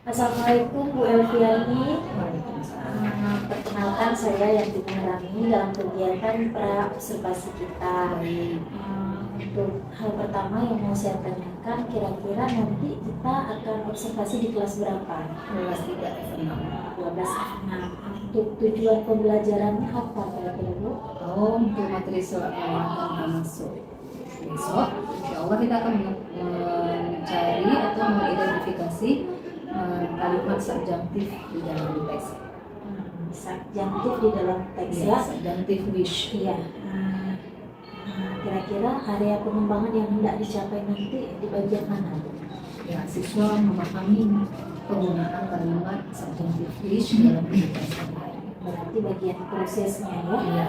Assalamualaikum Bu Elviani. Perkenalkan saya Yanti Maharani dalam kegiatan pra observasi kita. Untuk hal pertama yang mau saya tanyakan, kira-kira nanti kita akan observasi di kelas berapa? Kelas 3 F6. 12 F6. Untuk tujuan pembelajarannya apa kira-kira Bu? Untuk materi soal yang akan masuk besok, insya Allah kita akan mencari atau mengidentifikasi kalimat subjunctif di dalam teks. Subjunctif di dalam teks ya? Subjunctif wish. Iya. Kira-kira area pengembangan yang hendak dicapai nanti di bagian mana? Ya, siswa memahami penggunaan kalimat subjunctif wish dalam kehidupan sehari-hari. Berarti bagian prosesnya ya? Iya.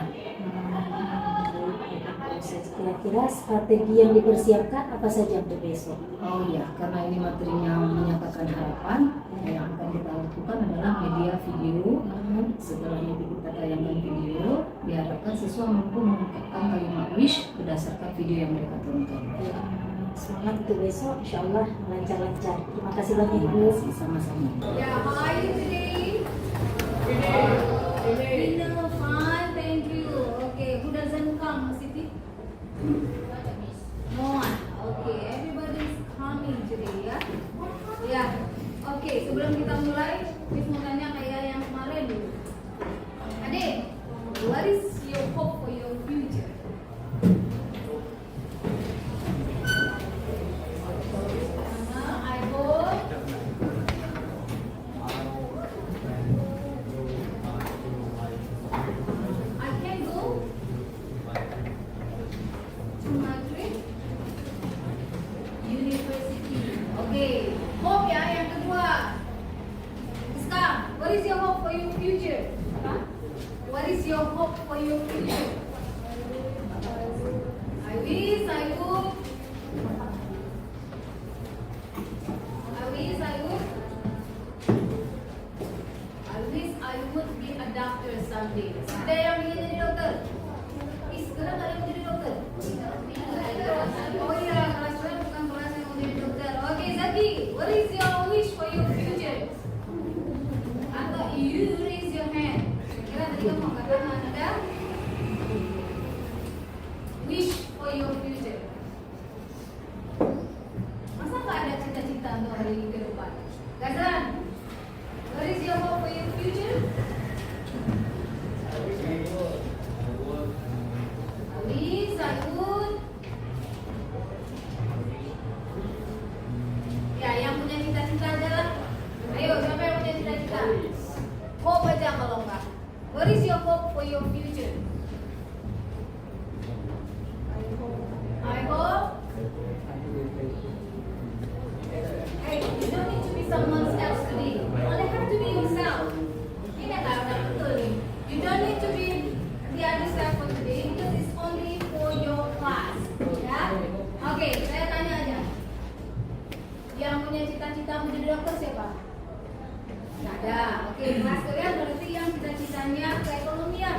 Proses. Kira-kira strategi yang dipersiapkan apa saja untuk besok? Oh iya, karena ini materinya menyatakan harapan, yang akan kita lakukan adalah media video. Setelah itu kita tayangkan video, diharapkan siswa mampu mengungkapkan kalimat wish berdasarkan video yang mereka tonton. Semangat untuk besok, insya Allah lancar-lancar. Terima kasih banyak Ibu. Sama-sama. Yeah, how are you today? Dinner fine, thank you. Okay, who doesn't come, Siti? No one. Okay, everybody is coming today, ya. Ya, oke. Sebelum kita mulai, Miss mau tanya kayak yang kemarin dulu. Adik, what is your hope for your future? I hope. I can go to Madrid University. Okay, hope ya yang kedua. Sekarang, what is your hope for your future? Huh? What is your hope for your future? I wish I would. I wish I would be a doctor someday. Ada yang ingin jadi dokter? Sekarang ada yang mau jadi dokter? Oh iya, kelas 2 bukan kelas yang mau jadi dokter. Oke, Zaki, what is your wish for your future? Atau you raise your hand. Kira tadi kamu katakan ada wish for your future. Masa nggak ada cita-cita untuk hari ini ke depan? Gazan, what is your hope for your future? Please, I would. Ya, yang punya cita-cita adalah. Ayo, siapa yang punya cita-cita? Hope aja kalau enggak. What is your hope for your future? I hope. Hey, you don't need to be someone else today. You only have to be yourself. Ini nggak betul nih. You don't need to be the other self for today because it's only for your class. Ya? Oke, saya tanya aja. Yang punya cita-cita mau jadi dokter siapa? Nggak ada. Oke, kelas kalian berarti yang cita-citanya keekonomian.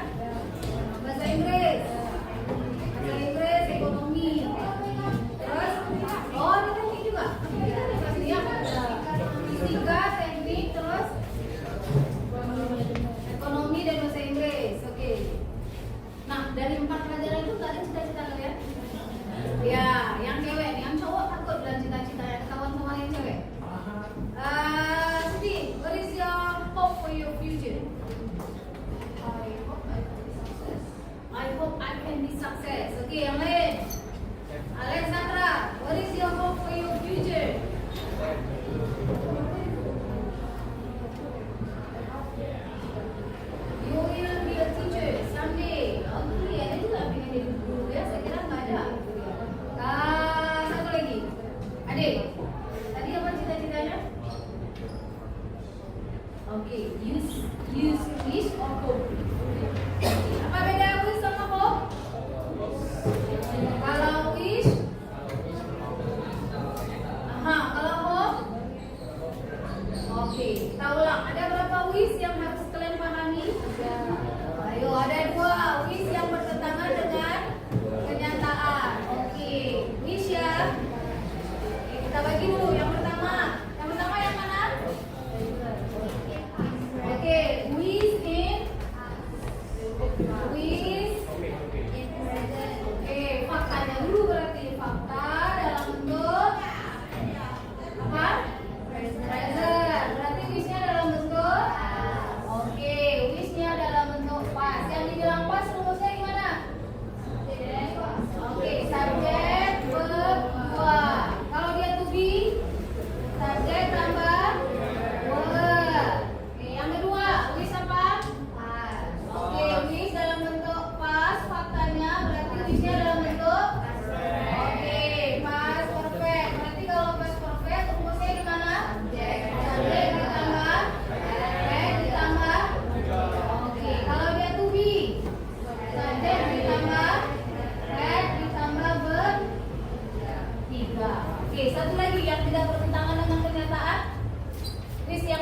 Bahasa Inggris. Bahasa Inggris, ekonomi. Terus, oh ini teknik juga. Pastinya fisika, teknik, terus ekonomi dan bahasa Inggris. Oke. Nah, dari 4 pelajaran itu nggak ada cita-cita kalian? Ya, yang cewek, yang cowok takut bilang cita-citanya. Ketahuan sama yang cewek. Siti, what is your hope for your future? I hope I can be success. Oke, yang lain. Alexandra, what is your hope for your future? You will be a teacher someday. Oke, ada juga yang pengen jadi guru ya. Saya kira nggak ada. Satu lagi. Adik, tadi apa cita-citanya? Oke, use wish or hope. Apa beda wish sama hope? Kalau wish, kalau hope, oke, kita ulang. Ada berapa wish yang harus kalian pahami? Ayo, ada 2 wish yang bertentangan dengan kenyataan. Oke, wish ya. Oke, kita bagi dulu. Yang pertama yang mana?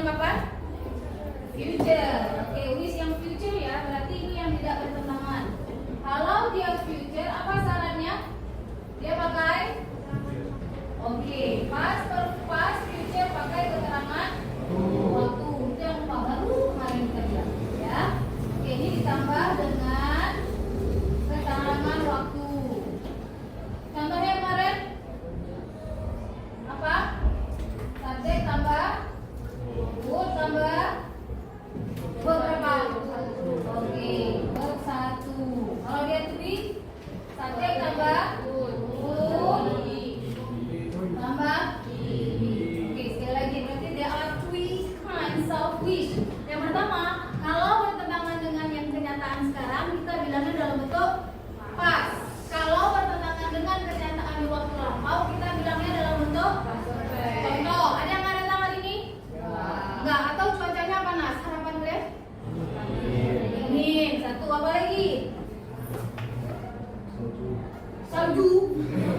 yang apa? Future. Oke, wish yang future ya, berarti ini yang tidak bertentangan. Kalau dia future, apa syaratnya? Dia pakai past future pakai keterangan waktu. Itu yang baru kemarin kita bilang ya. Oke, ini ditambah dengan keterangan waktu. Contohnya kemarin apa? Subjek tambah verb tambah verb berapa? Oke, verb 1. Kalau dia to be, subjek tambah tambah oke, sekali lagi berarti there are three kinds of wish. Yang pertama, kalau bertentangan dengan yang kenyataan sekarang, kita bilangnya dalam bentuk past. Kalau bertentangan dengan kenyataan di waktu lampau, kita bilangnya dalam bentuk contoh. Ada yang ada tangan ini? Enggak. Atau cuacanya panas? Harapan gue? Dingin. Satu, apa lagi? Salju.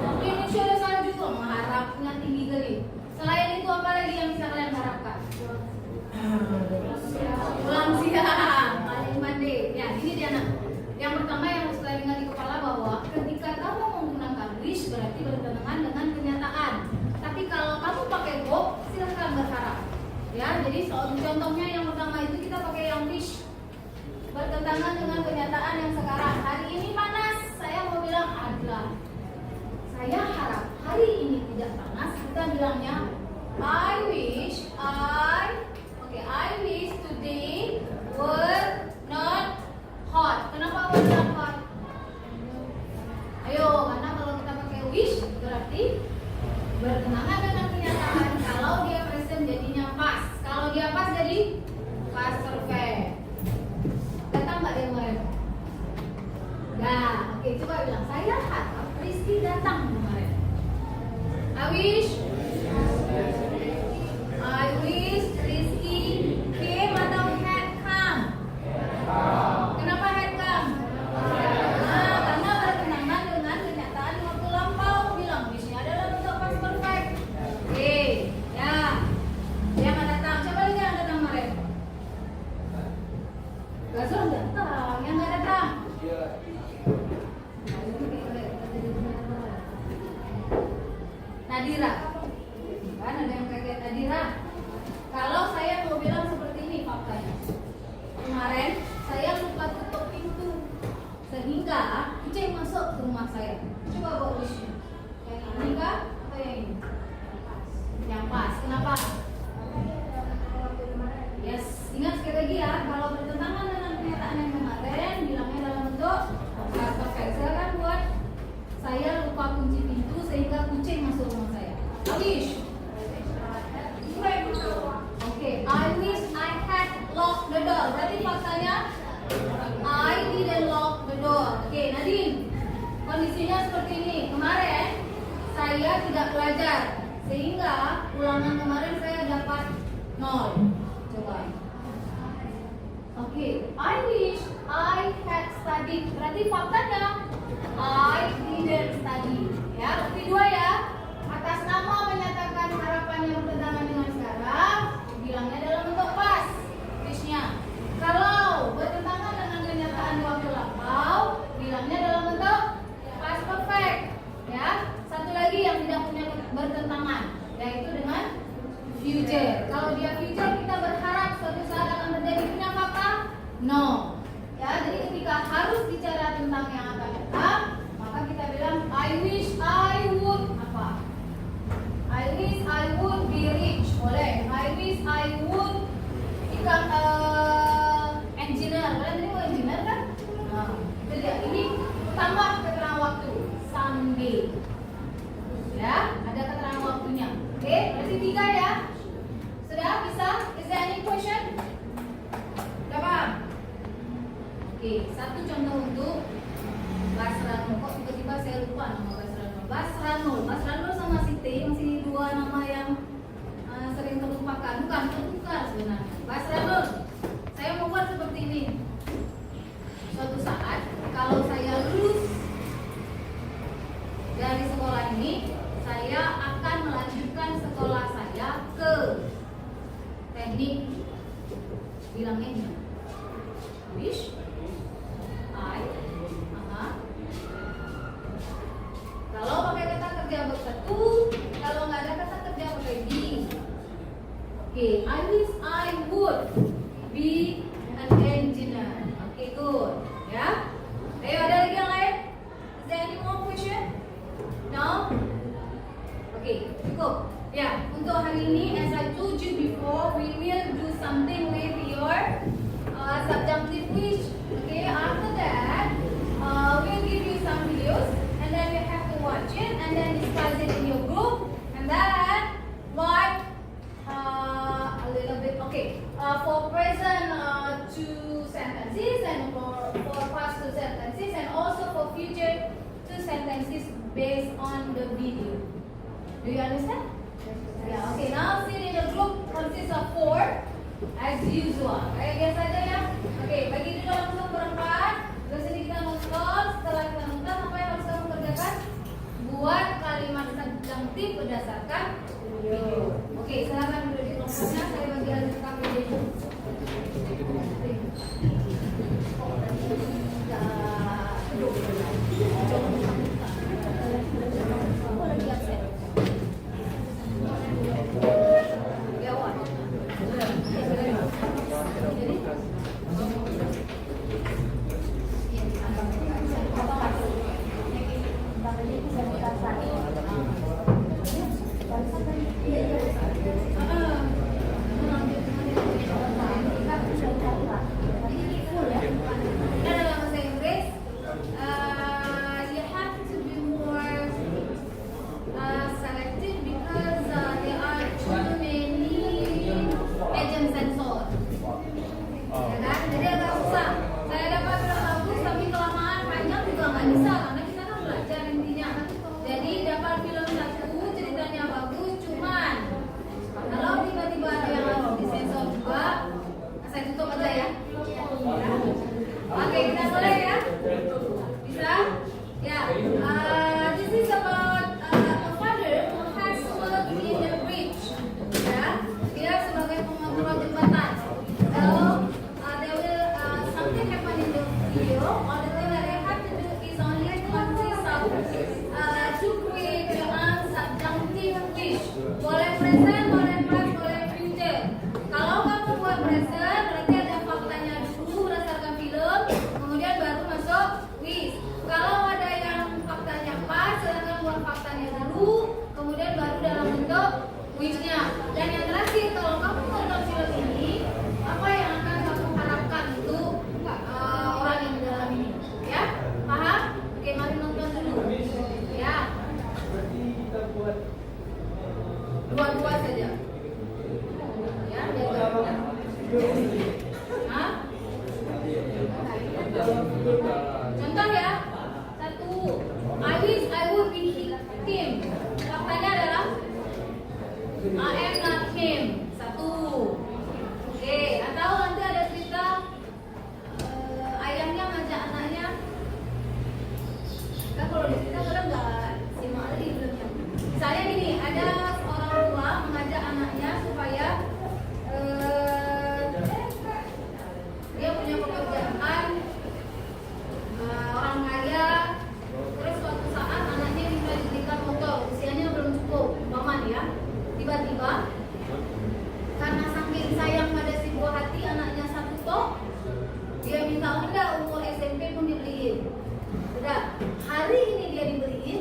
Oke, Indonesia ada salju. Mengharapnya tinggi kali. Selain itu apa lagi yang bisa kalian harapkan? Pulang siang, paling mandi. Ya, ini dia nak. Yang pertama yang harus kalian ingat di kepala bahwa ketika kamu menggunakan wish berarti bertentangan dengan kenyataan. Tapi kalau kamu pakai hope, silahkan berharap. Ya, jadi contohnya yang pertama itu kita pakai yang wish bertentangan dengan kenyataan yang sekarang. Hari ini panas, saya mau bilang adalah saya harap hari ini tidak panas. Kita bilangnya I wish today were not hot. Kenapa were not hot? Ayo, karena kalau kita pakai wish berarti bertentangan dengan kenyataan. Kalau dia present jadinya past. Kalau dia past jadi past perfect. Datang nggak dia kemarin? Nah, oke, coba bilang saya harap Rizky datang kemarin. I wish Rizky came atau had come. Kenapa had come? Nah, karena bertentangan dengan kenyataan di waktu lampau. Bilang wishnya adalah bentuk past perfect. Oke, ya. Dia nggak datang. Siapa lagi yang datang kemarin? Gazon datang. Yang nggak datang? Nadira. Kan ada yang kaget Nadira. Kalau saya mau bilang seperti ini faktanya. Kemarin saya lupa tutup pintu sehingga kucing masuk ke rumah saya. Coba bawa wishnya. Yang ini kah? Atau yang ini? Yang pas. Kenapa? Yes. Ingat sekali lagi ya. Kalau bertentangan dengan kenyataan yang kemarin, bilangnya dalam bentuk past perfect. Silakan buat saya lupa kunci pintu sehingga kucing masuk rumah saya. I wish. Oke, I wish I had locked the door. Berarti faktanya I didn't lock the door. Oke, Nadine. Kondisinya seperti ini. Kemarin saya tidak belajar sehingga ulangan kemarin saya dapat 0. Coba. Oke, I wish I had studied. Berarti faktanya I didn't study. Ya, bukti 2 ya. Atas nama menyatakan harapan yang bertentangan dengan sekarang, bilangnya dalam bentuk past wishnya. Kalau bertentangan dengan kenyataan di waktu lampau, bilangnya dalam bentuk past perfect. Ya, satu lagi yang tidak punya bertentangan, yaitu dengan future. Kalau dia future, kita berharap suatu saat akan terjadi. Punya fakta? No. Ya, jadi ketika harus bicara tentang yang akan datang, maka kita bilang I wish I would apa? I wish I would be rich. Boleh. I wish I would become engineer. Kalian tadi mau engineer kan? Nah, itu dia. Ini tambah keterangan waktu. Someday. Ya, ada keterangan waktunya. Oke, berarti 3 ya. Sudah bisa? Is there any question? Sudah paham? Oke, satu contoh untuk Basranul. Kok tiba-tiba saya lupa nama Basranul. Basranul sama Siti masih 2 nama yang sering terlupakan. Bukan tertukar sebenarnya. Basranul, saya mau buat seperti ini. Suatu saat kalau saya lulus dari sekolah ini, saya akan melanjutkan sekolah saya ke gini, bilangnya gini. Wish, I, Kalau pakai kata kerja verb 1, kalau nggak ada kata kerja pakai be. Oke, I wish I would be an engineer. Oke, good. Ya. Ayo, ada lagi yang lain? Is there any more question? No? Oke, cukup. Ya, untuk hari ini, as I told you before, we will do something with your subjunctive wish. Okay, after that, we'll give you some videos, and then you have to watch it, and then discuss it in your group, and then write a little bit. Okay, for present two sentences, and for past two sentences, and also for future two sentences based on the video. Do you understand? Yeah. Okay. Now sit in the group consists of 4 as usual. Kayak biasa aja ya. Oke, bagi dulu langsung berempat. Terus ini kita nonton. Setelah kita nonton, apa yang harus kamu kerjakan? Buat kalimat subjunctif berdasarkan video. Oke, silakan duduk di kelompoknya. Saya bagi alih rekam video. This is about a father who has worked in the bridge. Ya, dia sebagai pengatur jembatan. So there will something happen in the video. All the thing that I have to do is only consist of to create the subjunctive wish. Boleh present, boleh past, boleh future. Kalau kamu buat present, berarti ada faktanya dulu berdasarkan film, kemudian baru masuk wish. Kalau ada yang faktanya pas, silakan buat faktanya dulu, kemudian baru dalam bentuk wishnya. Dan yang terakhir, kalau kamu nonton film ini, apa yang akan kamu harapkan untuk orang yang di dalam ini? Ya, paham? Oke, mari nonton dulu. Ya, dua-dua saja. Ya, biar Hah? Contoh ya. I wish I would be him. Faktanya adalah I am not him. 1. Oke, atau nanti ada cerita ayahnya ngajak anaknya. Kan kalau di cerita kadang nggak simak lagi filmnya. Misalnya gini, ada seorang tua mengajak anaknya supaya dia punya pekerjaan orang kaya. Terus suatu saat anaknya minta dibelikan motor, usianya belum cukup, umpama ya. Tiba-tiba karena saking sayang pada si buah hati anaknya satu tok, dia minta enggak umur SMP pun dibeliin. Udah, hari ini dia dibeliin,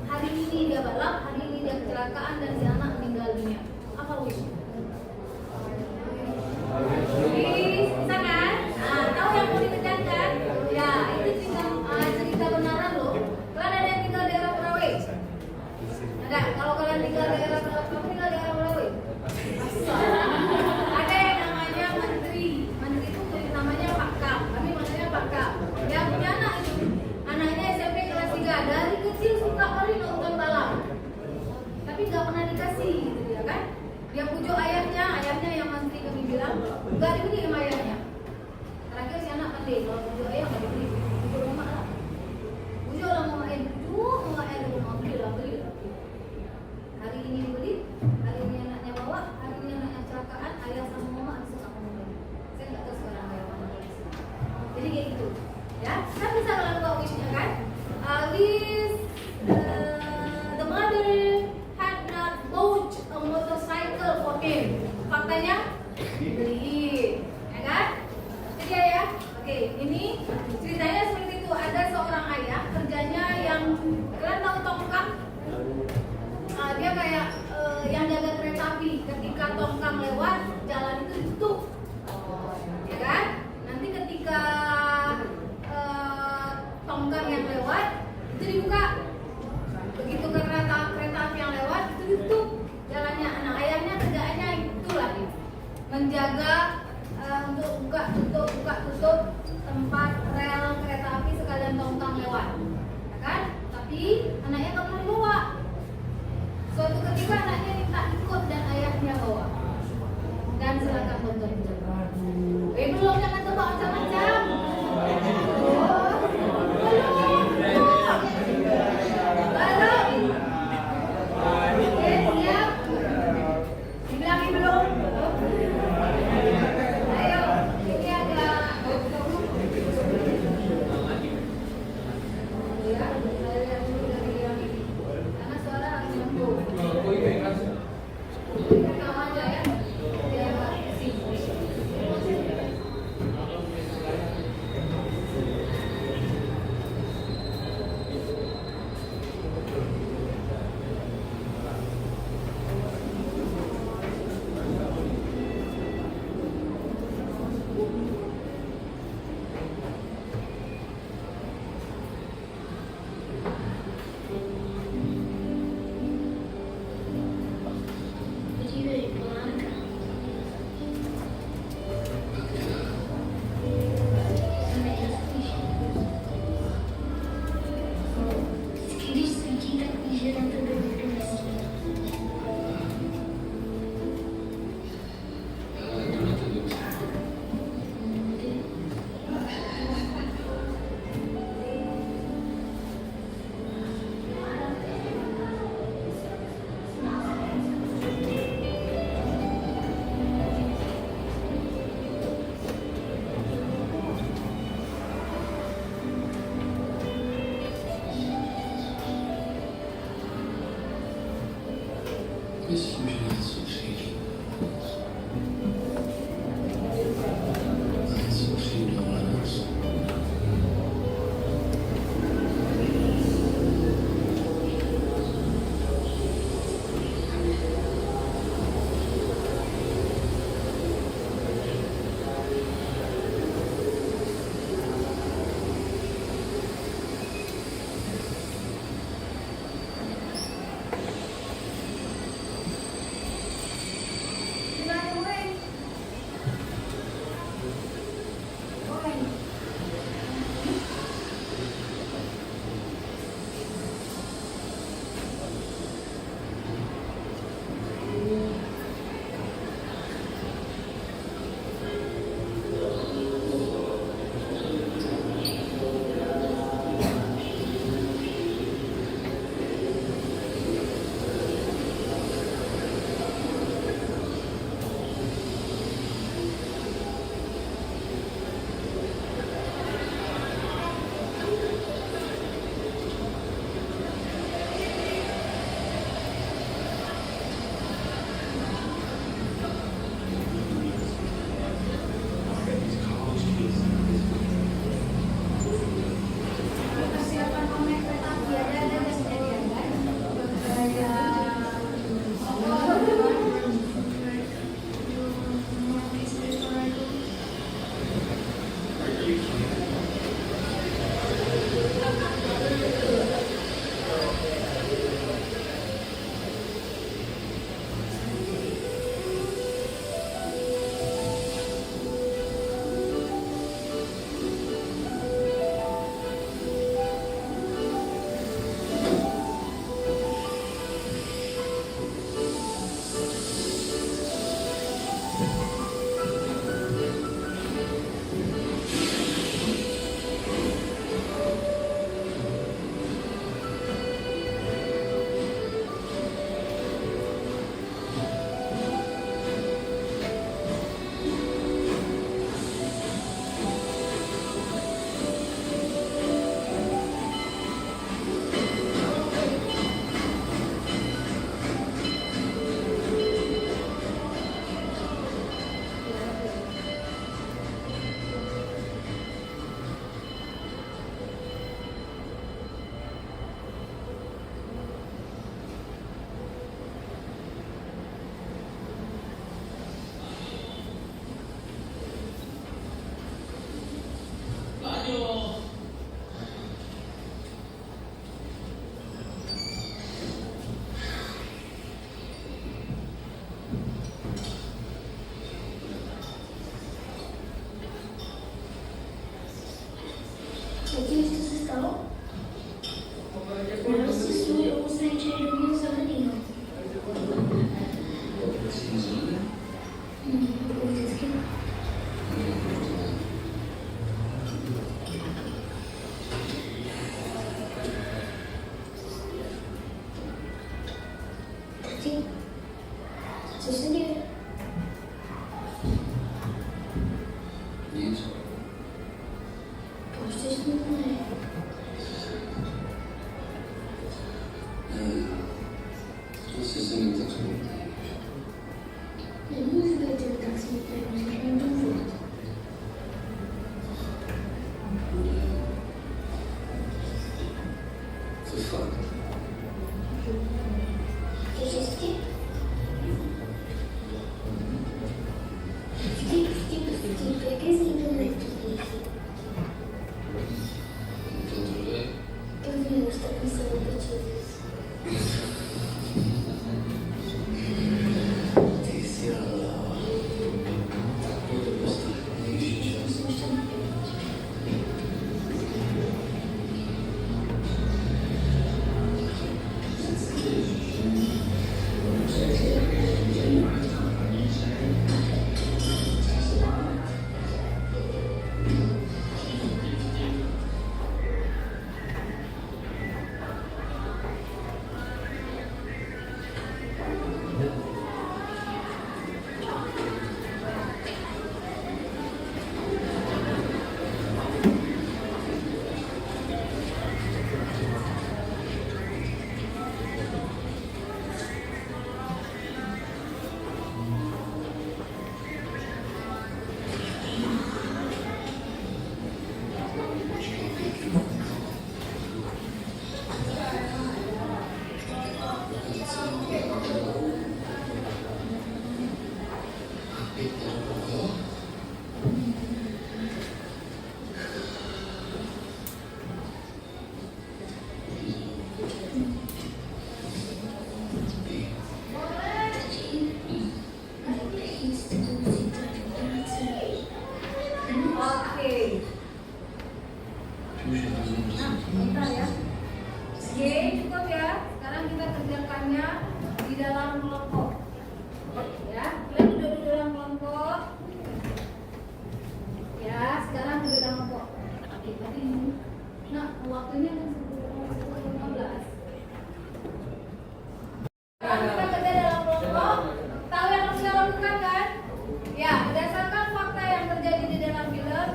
hari ini dia balap, hari ini dia kecelakaan dan si anak meninggal dunia. Apa wish? Bisa kan? Nah, tahu yang mau dikerjakan? Ya, itu cerita benaran loh. Kalian ada yang tinggal di daerah Merawi? Ada. Kalau kalian tinggal di daerah Merawi, kamu tinggal di daerah Merawi? Ada yang namanya menteri. Menteri itu namanya Pak Kap. Kami manggilnya Pak Kap. Yang punya anak itu, anaknya SMP kelas 3. Dari kecil suka kali nonton balap. Tapi nggak pernah dikasih, gitu ya kan? Dia pujuk ayahnya yang menteri kami bilang, nggak dibeli sama ayahnya. Terakhir si anak pandai, kalau pujuk ayah nggak dibeli, pujuk mama lah. Pujuk lah mama ayah, beli lah. Hari ini dibeli, hari ini anaknya bawa, hari ini anaknya kecelakaan, ayah sama mama Kan bisa melakukan wishnya kan? Alice, the mother had not bought a motorcycle for him. Faktanya beli, ya kan? Itu dia ya. Oke, ini ceritanya seperti itu. Ada seorang ayah kerjanya yang kalian tahu tongkang? Dia kayak yang jaga kereta api. Ketika tongkang lewat, jalan itu ditutup, ya kan? Nanti ketika tongkang yang lewat itu dibuka. Begitu kereta api yang lewat itu ditutup jalannya. Anak ayahnya kerjaannya itulah dia, menjaga untuk buka tutup tempat rel kereta api sekalian tongkang lewat, ya kan? Tapi anaknya nggak pernah dibawa. Suatu ketika anaknya minta ikut dan ayahnya bawa. Dan silakan tonton video. Belum, jangan tebak macam-macam.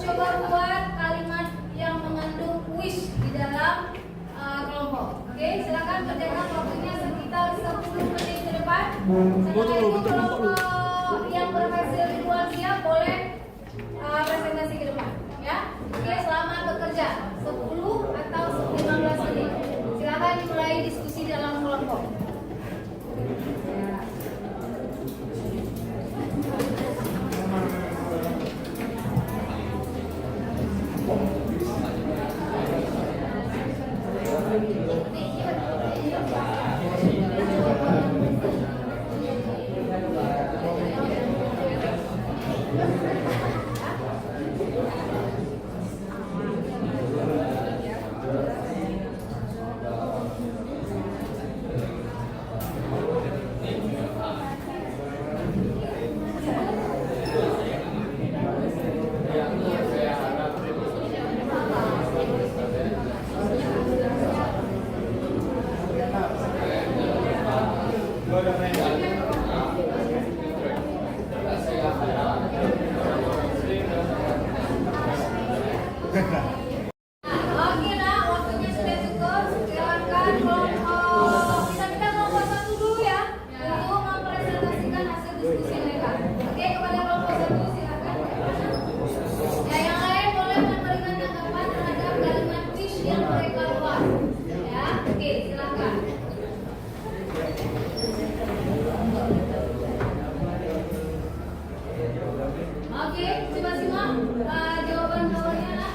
coba buat kalimat yang mengandung wish di dalam kelompok. Oke, silakan kerjakan waktunya sekitar 10 menit ke depan. Setelah itu kelompok yang berhasil duluan siap boleh presentasi ke depan. Ya, oke, selamat bekerja. 10 atau 15 menit. Silakan mulai diskusi dalam kelompok. Oke nah, waktunya sudah cukup. Silakan kelompok kita kelompok 1 dulu ya, untuk mempresentasikan hasil diskusi mereka. Oke, kepada kelompok 1 silakan. Ya, yang lain boleh memberikan tanggapan terhadap kalimat wish yang mereka buat. Ya, oke, silakan. Oke, coba simak jawaban kawannya lah.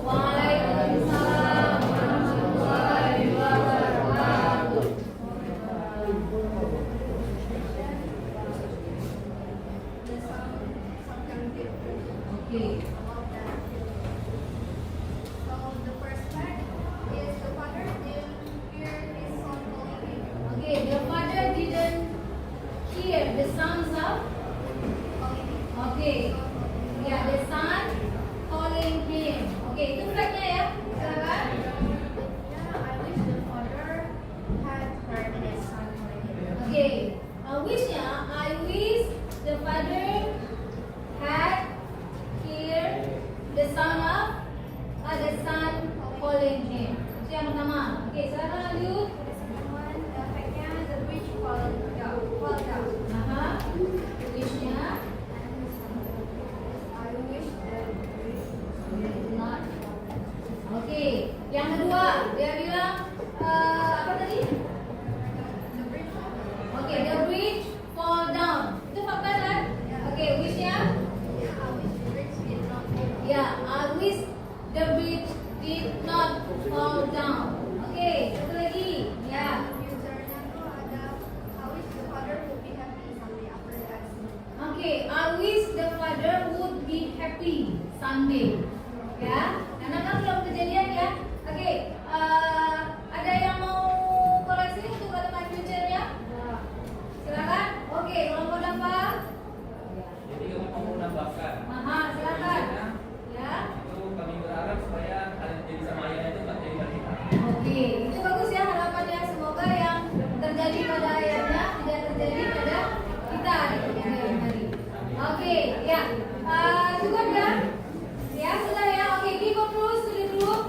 Waalaikumsalam warahmatullahi wabarakatuh. Oke. So the first fact is the father didn't hear his son calling him. Okay, the father didn't hear the sounds of. Okay, ya, the son calling him. Okay, itu fact-nya ya. Silakan. Yeah, I wish the father had heard his son calling him. Okay, wish-nya I wish the father had hear the sound of the son calling him. Itu yang pertama. Okay, silakan lanjut. The second one, the fact-nya the bridge fall down. Aha. Wish-nya I wish the bridge not. Oke, yang kedua dia bilang apa tadi? the bridge fall down. Oke, the bridge fall down. Itu fakta kan? Oke, wish-nya? Yeah, I wish the bridge did not fall down. Ya, I wish the bridge did not fall down. Oke, satu lagi. Ya. Future-nya tuh ada I wish the father would be happy someday after the accident. Oke, I wish the father would be happy someday. Ya, karena kan belum kejadian ya. Oke, ada yang mau koreksi untuk kalimat future-nya? Silakan. Oke, kelompok Dava. Jadi kami mau menambahkan. Aha, silakan. Ya. Itu kami berharap supaya kalian jadi sama ayah itu nggak jadi kita. Oke, itu bagus ya harapannya. Semoga yang terjadi pada ayahnya tidak terjadi pada kita di kemudian hari. Oke, ya. Cukup ya? Ya, sudah ya. Oke, keep up dulu, studi dulu.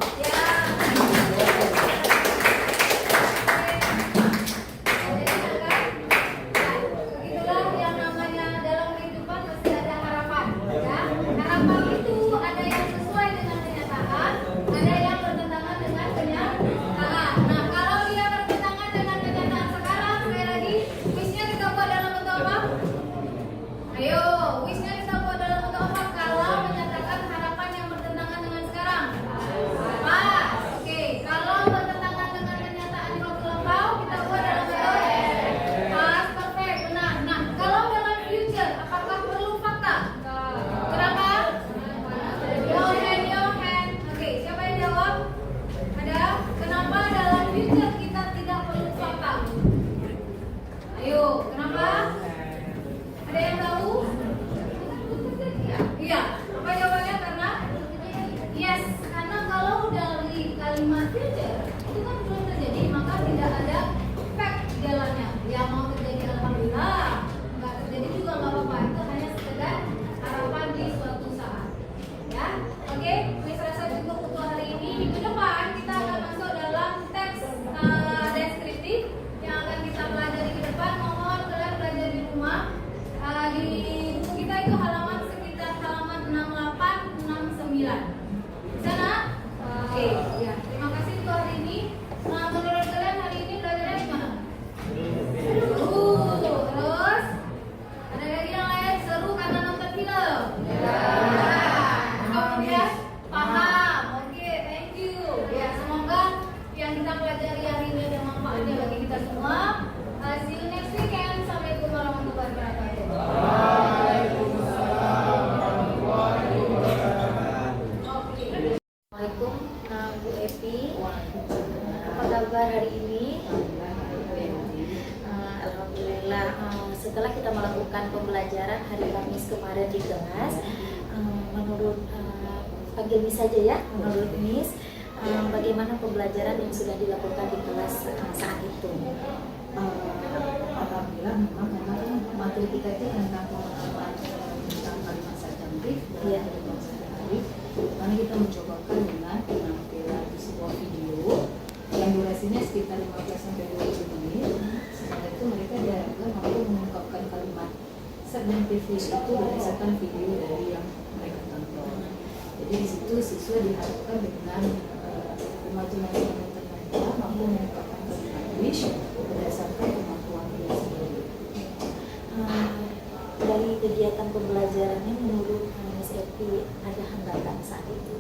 Alhamdulillah setelah kita melakukan pembelajaran hari Kamis kemarin di kelas, menurut panggil Miss saja ya, menurut Miss bagaimana pembelajaran yang sudah dilakukan di kelas saat itu? Alhamdulillah memang karena kan materi kita itu tentang pengetahuan tentang kalimat substantif Iya. dan kalimat substantif. Karena kita mencobakan dengan penampilan di sebuah video yang durasinya sekitar 15 sampai 20 menit. Setelah itu mereka diharapkan mampu mengungkapkan kalimat substantif itu berdasarkan video dari yang mereka tonton. Jadi di situ siswa diharapkan dengan kemajuan yang ternyata mampu mengungkapkan kalimat wish berdasarkan kemampuan dia sendiri. Dari kegiatan pembelajarannya menurut Miss Evi ada hambatan saat itu?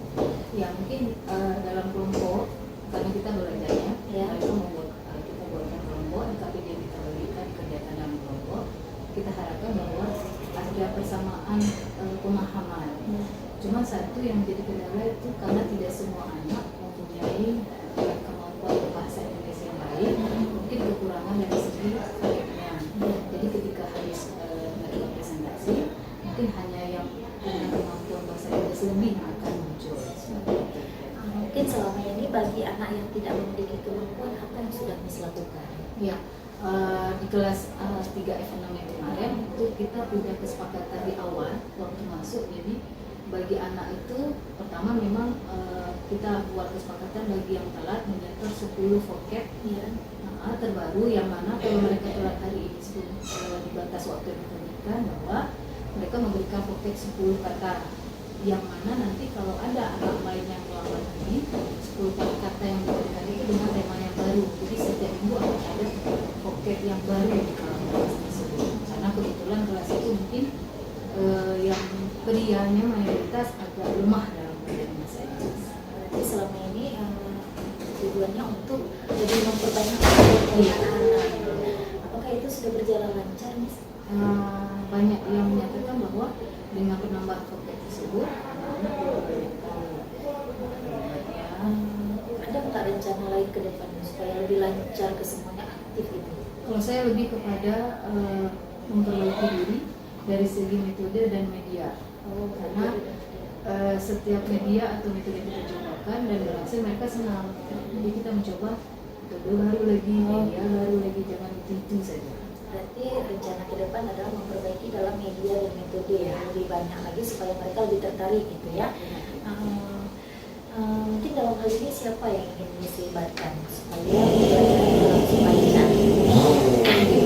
Ya mungkin dalam kelompok karena kita belajarnya, Ya. mereka membuat kita buatkan kelompok, tapi dia kita berikan kegiatan dalam kelompok. Kita harapkan bahwa ada persamaan pemahaman. Cuma satu yang menjadi kendala itu karena tidak semua anak mempunyai kemampuan bahasa Indonesia yang baik, mungkin kekurangan dari segi kalimatnya. Jadi ketika harus mereka presentasi, mungkin hanya yang punya kemampuan bahasa Inggris lebih yang akan muncul. Mungkin selama ini bagi anak yang tidak memiliki kemampuan apa yang sudah Miss lakukan? Ya, di kelas 3 F6 yang kemarin itu kita punya kesepakatan di awal waktu masuk. Jadi bagi anak itu pertama memang kita buat kesepakatan bagi yang telat menyetor 10 vocab Ya. terbaru, yang mana kalau mereka telat hari ini sebelum di batas waktu yang ditentukan bahwa mereka memberikan vocab 10 kata, yang mana nanti kalau ada anak lain yang melawan ini 10 kata yang diberikan itu dengan tema yang baru. Jadi setiap minggu akan ada vocab yang baru di kelas tersebut. Karena kebetulan kelas itu mungkin yang prianya mayoritas agak lemah dalam belajar bahasa Inggris. Berarti selama ini tujuannya untuk lebih memperbanyak anak. Apakah itu sudah berjalan lancar, Miss? Banyak yang menyatakan bahwa dengan penambahan vocab tersebut anak-anak diberikan Ada nggak rencana lain ke depan supaya lebih lancar ke semuanya aktif gitu? Kalau saya lebih kepada memperbaiki diri dari segi metode dan media. Karena setiap media atau metode kita cobakan dan berhasil, mereka senang. Jadi kita mencoba metode baru lagi, media baru lagi, jangan itu saja. Berarti rencana ke depan adalah memperbaiki dalam media dan metode ya, lebih banyak lagi supaya mereka lebih tertarik gitu ya. Mungkin dalam hal ini siapa yang ingin diselibatkan supaya belajar dalam supaya Mungkin